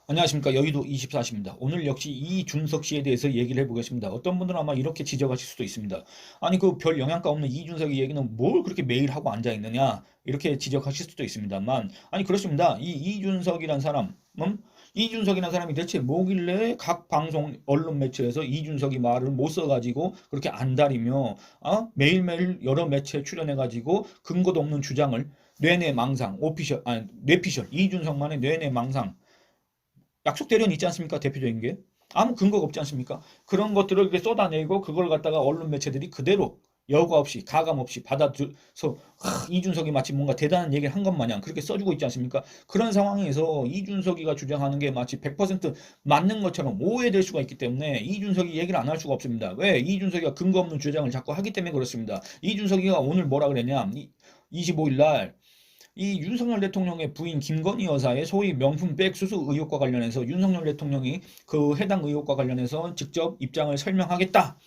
안녕하십니까. 여의도 24시입니다. 오늘 역시 이준석 씨에 대해서 얘기를 해보겠습니다. 어떤 분들은 아마 이렇게 지적하실 수도 있습니다. 아니 그 별 영향가 없는 이준석의 얘기는 뭘 그렇게 매일 하고 앉아있느냐 이렇게 지적하실 수도 있습니다만 아니 그렇습니다. 이 이준석이란 사람 이준석이라는 사람이 대체 뭐길래 각 방송 언론 매체에서 이준석이 말을 못 써가지고 그렇게 안달이며 매일매일 여러 매체에 출연해가지고 근거도 없는 주장을 뇌내망상 오피셜 아니 뇌피셜 이준석만의 뇌내망상 약속 대련이 있지 않습니까? 대표적인 게. 아무 근거가 없지 않습니까? 그런 것들을 이렇게 쏟아내고 그걸 갖다가 언론 매체들이 그대로 여과 없이 가감 없이 받아들여서 이준석이 마치 뭔가 대단한 얘기를 한 것 마냥 그렇게 써주고 있지 않습니까? 그런 상황에서 이준석이가 주장하는 게 마치 100% 맞는 것처럼 오해될 수가 있기 때문에 이준석이 얘기를 안 할 수가 없습니다. 왜? 이준석이가 근거 없는 주장을 자꾸 하기 때문에 그렇습니다. 이준석이가 오늘 뭐라 그랬냐? 25일 날 이 윤석열 대통령의 부인 김건희 여사의 소위 명품백 수수 의혹과 관련해서 윤석열 대통령이 그 해당 의혹과 관련해서 직접 입장을 설명하겠다.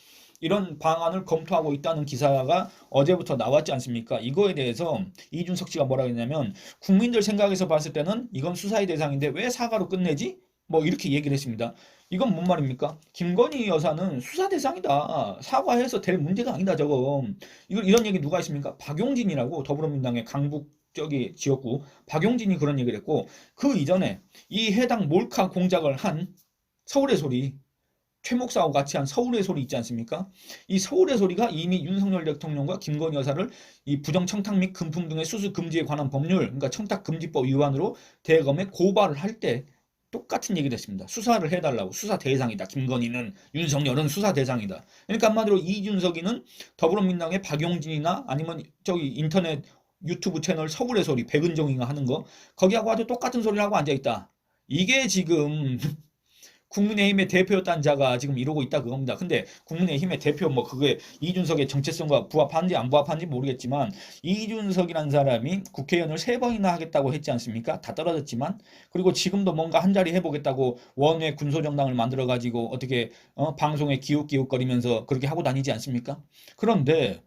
이런 방안을 검토하고 있다는 기사가 어제부터 나왔지 않습니까? 이거에 대해서 이준석 씨가 뭐라 했냐면 국민들 생각에서 봤을 때는 이건 수사의 대상인데 왜 사과로 끝내지? 뭐 이렇게 얘기를 했습니다. 이건 뭔 말입니까? 김건희 여사는 수사 대상이다. 사과해서 될 문제가 아니다, 저거. 이런 얘기 누가 했습니까? 박용진이라고 더불어민주당의 강북 저기 지역구 박용진이 그런 얘기를 했고 그 이전에 이 해당 몰카 공작을 한 서울의 소리 최 목사하고 같이 한 서울의 소리 있지 않습니까? 이 서울의 소리가 이미 윤석열 대통령과 김건희 여사를 이 부정 청탁 및 금품 등의 수수 금지에 관한 법률, 그러니까 청탁 금지법 위반으로 대검에 고발을 할 때 똑같은 얘기를 했습니다. 수사를 해달라고. 수사 대상이다. 김건희는 윤석열은 수사 대상이다. 그러니까 한마디로 이준석이는 더불어민주당의 박용진이나 아니면 저기 인터넷 유튜브 채널 서울의 소리 백은정이가 하는 거 거기하고 아주 똑같은 소리를 하고 앉아있다. 이게 지금 국민의힘의 대표였던 자가 지금 이러고 있다 그겁니다. 근데 국민의힘의 대표 뭐 그게 이준석의 정체성과 부합하는지 안 부합하는지 모르겠지만 이준석이라는 사람이 국회의원을 세 번이나 하겠다고 했지 않습니까? 다 떨어졌지만 그리고 지금도 뭔가 한 자리 해보겠다고 원외 군소정당을 만들어 가지고 어떻게 방송에 기웃기웃거리면서 그렇게 하고 다니지 않습니까? 그런데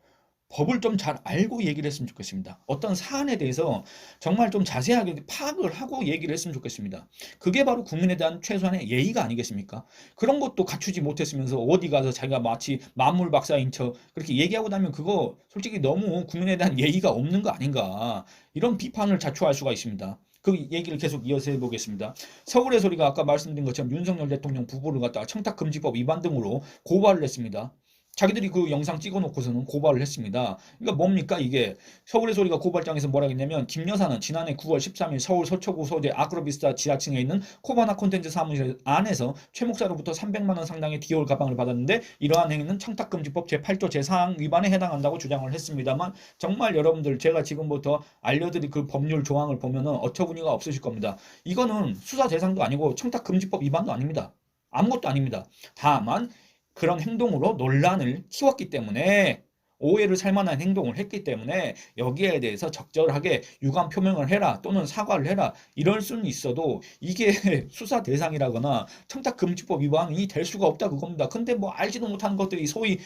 법을 좀 잘 알고 얘기를 했으면 좋겠습니다. 어떤 사안에 대해서 정말 좀 자세하게 파악을 하고 얘기를 했으면 좋겠습니다. 그게 바로 국민에 대한 최소한의 예의가 아니겠습니까? 그런 것도 갖추지 못했으면서 어디 가서 자기가 마치 만물 박사인 척 그렇게 얘기하고 나면 그거 솔직히 너무 국민에 대한 예의가 없는 거 아닌가. 이런 비판을 자초할 수가 있습니다. 그 얘기를 계속 이어서 해보겠습니다. 서울의 소리가 아까 말씀드린 것처럼 윤석열 대통령 부부를 갖다가 청탁금지법 위반 등으로 고발을 했습니다. 자기들이 그 영상 찍어놓고서는 고발을 했습니다. 그러니까 뭡니까 이게 서울의 소리가 고발장에서 뭐라 했냐면 김 여사는 지난해 9월 13일 서울 서초구 소재 아크로비스타 지하층에 있는 코바나 콘텐츠 사무실 안에서 최 목사로부터 300만 원 상당의 디올 가방을 받았는데 이러한 행위는 청탁금지법 제8조 제4항 위반에 해당한다고 주장을 했습니다만 정말 여러분들 제가 지금부터 알려드릴 그 법률 조항을 보면은 어처구니가 없으실 겁니다. 이거는 수사 대상도 아니고 청탁금지법 위반도 아닙니다. 아무것도 아닙니다. 다만 그런 행동으로 논란을 키웠기 때문에 오해를 살 만한 행동을 했기 때문에 여기에 대해서 적절하게 유감 표명을 해라 또는 사과를 해라 이럴 수는 있어도 이게 수사 대상이라거나 청탁금지법 위반이 될 수가 없다 그겁니다. 근데 뭐 알지도 못하는 것들이 소위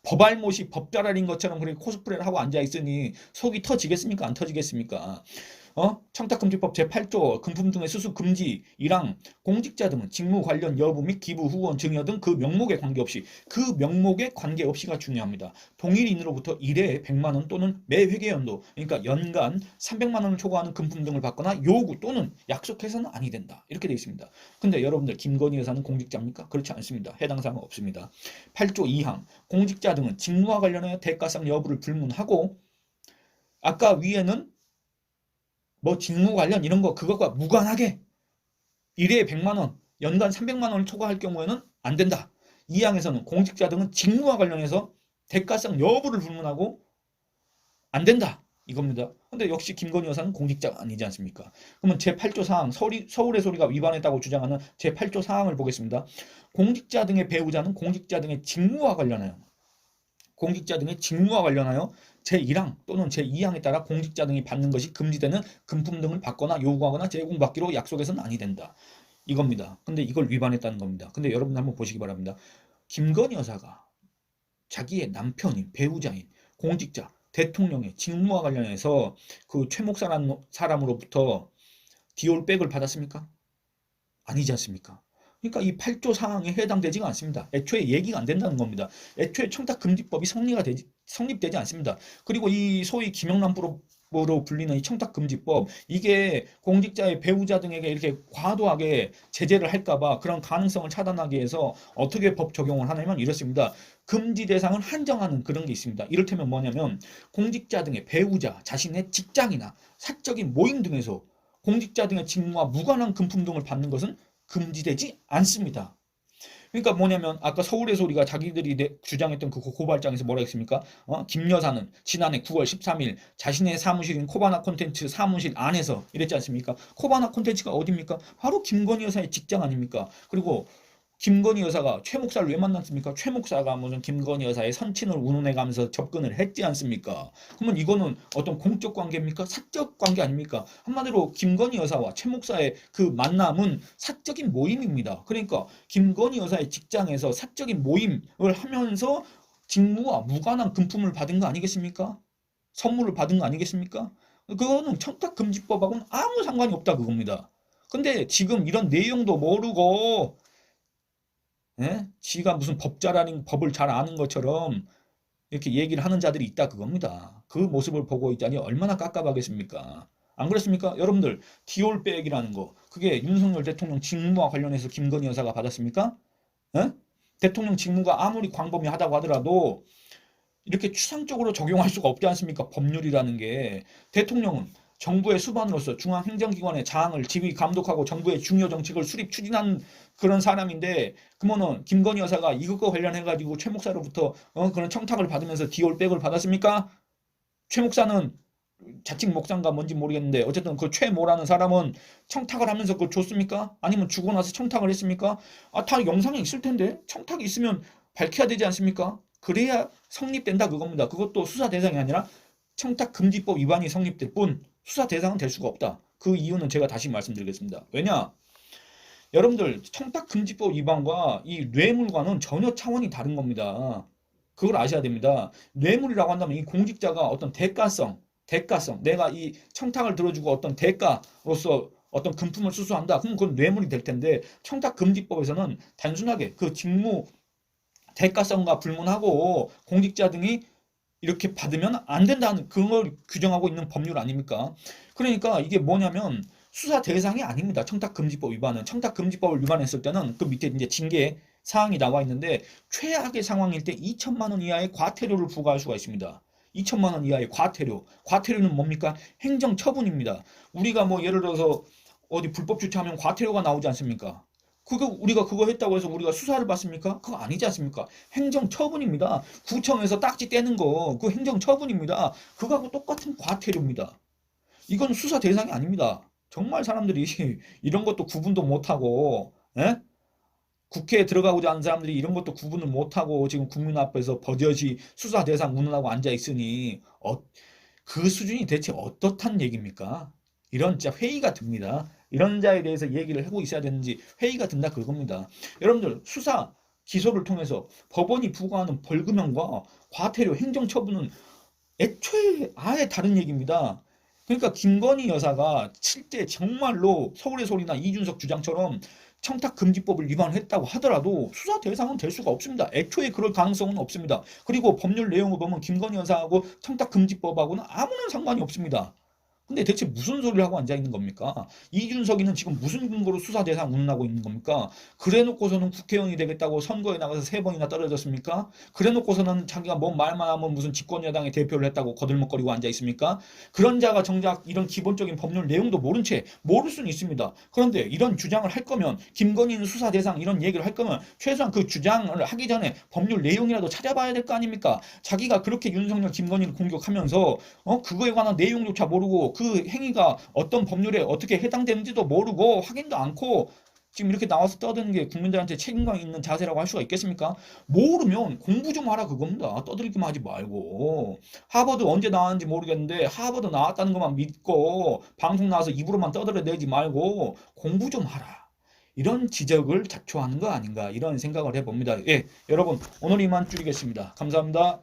법알못이 법자랄인 것처럼 그렇게 코스프레를 하고 앉아 있으니 속이 터지겠습니까? 안 터지겠습니까? 청탁금지법 제8조 금품 등의 수수 금지이랑 공직자 등은 직무 관련 여부 및 기부 후원 증여 등 그 명목에 관계없이 그 명목에 관계없이가 중요합니다. 동일인으로부터 1회에 100만 원 또는 매 회계연도 그러니까 연간 300만 원을 초과하는 금품 등을 받거나 요구 또는 약속해서는 아니 된다. 이렇게 되어 있습니다. 근데 여러분들 김건희 여사는 공직자입니까? 그렇지 않습니다. 해당 사항은 없습니다. 8조 2항 공직자 등은 직무와 관련하여 대가성 여부를 불문하고 아까 위에는 뭐 직무 관련 이런 거 그것과 무관하게 1회에 100만 원, 연간 300만 원을 초과할 경우에는 안 된다. 이 항에서는 공직자 등은 직무와 관련해서 대가성 여부를 불문하고 안 된다. 이겁니다. 근데 역시 김건희 여사는 공직자가 아니지 않습니까? 그러면 제8조 사항, 서울의 소리가 위반했다고 주장하는 제8조 사항을 보겠습니다. 공직자 등의 배우자는 공직자 등의 직무와 관련하여 제1항 또는 제2항에 따라 공직자 등이 받는 것이 금지되는 금품 등을 받거나 요구하거나 제공받기로 약속해서는 아니 된다. 이겁니다. 근데 이걸 위반했다는 겁니다. 근데 여러분 한번 보시기 바랍니다. 김건희 여사가 자기의 남편인 배우자인 공직자 대통령의 직무와 관련해서 그 최 목사라는 사람으로부터 디올백을 받았습니까? 아니지 않습니까? 그러니까 이 8조 사항에 해당되지가 않습니다. 애초에 얘기가 안 된다는 겁니다. 애초에 청탁금지법이 성립되지 않습니다. 그리고 이 소위 김영란법으로 불리는 이 청탁금지법, 이게 공직자의 배우자 등에게 이렇게 과도하게 제재를 할까봐 그런 가능성을 차단하기 위해서 어떻게 법 적용을 하냐면 이렇습니다. 금지 대상을 한정하는 그런 게 있습니다. 이를테면 뭐냐면 공직자 등의 배우자, 자신의 직장이나 사적인 모임 등에서 공직자 등의 직무와 무관한 금품 등을 받는 것은 금지되지 않습니다. 그러니까 뭐냐면 아까 서울의 소리가 자기들이 주장했던 그 고발장에서 뭐라 했습니까? 김 여사는 지난해 9월 13일 자신의 사무실인 코바나 콘텐츠 사무실 안에서 이랬지 않습니까? 코바나 콘텐츠가 어딥니까? 바로 김건희 여사의 직장 아닙니까? 그리고 김건희 여사가 최 목사를 왜 만났습니까? 최 목사가 무슨 김건희 여사의 선친을 운운해 가면서 접근을 했지 않습니까? 그러면 이거는 어떤 공적 관계입니까? 사적 관계 아닙니까? 한마디로 김건희 여사와 최 목사의 그 만남은 사적인 모임입니다. 그러니까 김건희 여사의 직장에서 사적인 모임을 하면서 직무와 무관한 금품을 받은 거 아니겠습니까? 선물을 받은 거 아니겠습니까? 그거는 청탁금지법하고는 아무 상관이 없다 그겁니다. 근데 지금 이런 내용도 모르고 예? 지가 무슨 법자라는 법을 잘 아는 것처럼 이렇게 얘기를 하는 자들이 있다 그겁니다. 그 모습을 보고 있자니 얼마나 깝깝하겠습니까? 안 그렇습니까? 여러분들 디올백이라는 거 그게 윤석열 대통령 직무와 관련해서 김건희 여사가 받았습니까? 예? 대통령 직무가 아무리 광범위하다고 하더라도 이렇게 추상적으로 적용할 수가 없지 않습니까? 법률이라는 게 대통령은 정부의 수반으로서 중앙행정기관의 장을 지휘 감독하고 정부의 중요 정책을 수립 추진하는 그런 사람인데 그러면은 김건희 여사가 이것과 관련해 가지고 최 목사로부터 그런 청탁을 받으면서 디올백을 받았습니까? 최 목사는 자칭 목사인가 뭔지 모르겠는데 어쨌든 그 최모라는 사람은 청탁을 하면서 그걸 줬습니까? 아니면 주고 나서 청탁을 했습니까? 다 영상에 있을 텐데 청탁이 있으면 밝혀야 되지 않습니까? 그래야 성립된다 그겁니다. 그것도 수사 대상이 아니라 청탁금지법 위반이 성립될 뿐 수사 대상은 될 수가 없다. 그 이유는 제가 다시 말씀드리겠습니다. 왜냐? 여러분들 청탁금지법 위반과 이 뇌물과는 전혀 차원이 다른 겁니다. 그걸 아셔야 됩니다. 뇌물이라고 한다면 이 공직자가 어떤 대가성, 내가 이 청탁을 들어주고 어떤 대가로서 어떤 금품을 수수한다. 그럼 그건 뇌물이 될 텐데 청탁금지법에서는 단순하게 그 직무 대가성과 불문하고 공직자 등이 이렇게 받으면 안 된다는 그걸 규정하고 있는 법률 아닙니까? 그러니까 이게 뭐냐면 수사 대상이 아닙니다. 청탁금지법 위반은. 청탁금지법을 위반했을 때는 그 밑에 이제 징계 사항이 나와 있는데 최악의 상황일 때 2천만 원 이하의 과태료를 부과할 수가 있습니다. 2천만 원 이하의 과태료. 과태료는 뭡니까? 행정처분입니다. 우리가 뭐 예를 들어서 어디 불법 주차하면 과태료가 나오지 않습니까? 우리가 그거 했다고 해서 우리가 수사를 받습니까? 그거 아니지 않습니까? 행정처분입니다. 구청에서 딱지 떼는 거, 그 행정처분입니다. 그거하고 똑같은 과태료입니다. 이건 수사 대상이 아닙니다. 정말 사람들이 이런 것도 구분도 못하고, 예? 국회에 들어가고자 하는 사람들이 이런 것도 구분을 못하고 지금 국민 앞에서 버젓이 수사 대상 운운하고 앉아 있으니, 그 수준이 대체 어떻단 얘기입니까? 이런 진짜 회의가 듭니다. 이런 자에 대해서 얘기를 하고 있어야 되는지 회의가 든다 그겁니다. 여러분들 수사 기소를 통해서 법원이 부과하는 벌금형과 과태료 행정처분은 애초에 아예 다른 얘기입니다. 그러니까 김건희 여사가 실제 정말로 서울의 소리나 이준석 주장처럼 청탁금지법을 위반했다고 하더라도 수사 대상은 될 수가 없습니다. 애초에 그럴 가능성은 없습니다. 그리고 법률 내용을 보면 김건희 여사하고 청탁금지법하고는 아무런 상관이 없습니다. 근데 대체 무슨 소리를 하고 앉아 있는 겁니까? 이준석이는 지금 무슨 근거로 수사 대상 운운하고 있는 겁니까? 그래 놓고서는 국회의원이 되겠다고 선거에 나가서 3번이나 떨어졌습니까? 그래 놓고서는 자기가 뭔 말만 하면 무슨 집권여당의 대표를 했다고 거들먹거리고 앉아 있습니까? 그런 자가 정작 이런 기본적인 법률 내용도 모른 채 모를 수는 있습니다. 그런데 이런 주장을 할 거면 김건희는 수사 대상 이런 얘기를 할 거면 최소한 그 주장을 하기 전에 법률 내용이라도 찾아봐야 될 거 아닙니까? 자기가 그렇게 윤석열 김건희를 공격하면서 그거에 관한 내용조차 모르고 그 행위가 어떤 법률에 어떻게 해당되는지도 모르고 확인도 않고 지금 이렇게 나와서 떠드는 게 국민들한테 책임감 있는 자세라고 할 수가 있겠습니까? 모르면 공부 좀 하라 그겁니다. 떠들기만 하지 말고. 하버드 언제 나왔는지 모르겠는데 하버드 나왔다는 것만 믿고 방송 나와서 입으로만 떠들어내지 말고 공부 좀 하라. 이런 지적을 자초하는 거 아닌가 이런 생각을 해봅니다. 예, 여러분 오늘 이만 줄이겠습니다. 감사합니다.